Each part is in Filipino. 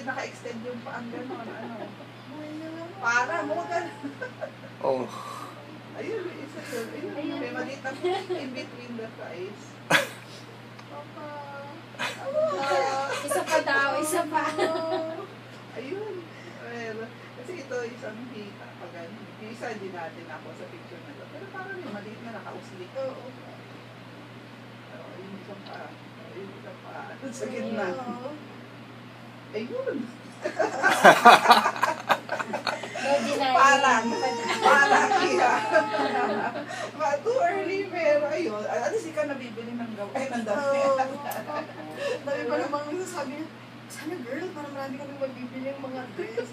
naka-extend yung paan gano'n, ano. Para mo gano'n. Oh. Ayun, may isa yun. Ayun, may maliit na in between the thighs. Papa. Isa pa daw, isa pa. Ayun. Well, kasi ito isang hita. Pag yung isa hindi natin ako sa picture na ito. Pero parang may maliit na nakauslik. Oo. Yung isang pa. Yung isang pa. Sa gitna. Ayun. No denying. Parang iya. Too early, pero ayun. At least ikaw nabibili ng gawa. Ay, ng dami. Dami pa namang nasasabi niya, sana girl, parang marami kami magbibili ng mga dress.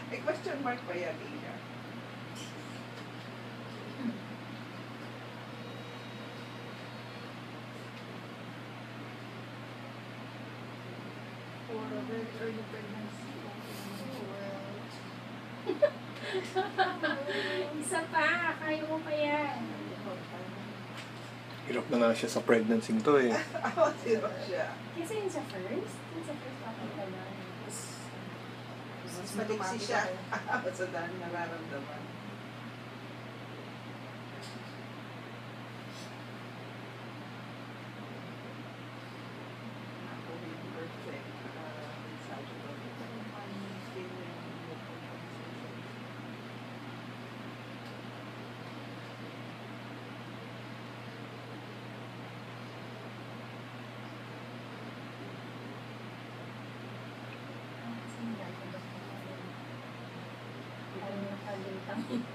May question mark pa yan, Iya. For a very early pregnancy. Isa pa, kaya mo pa yan. Hirap na nga siya sa pregnancy to eh. Zero siya. Kasi yun sa first topic naman. Mas maliksi siya. Sa dami nararamdaman. Ako yung perfect. Ay, nakalitang.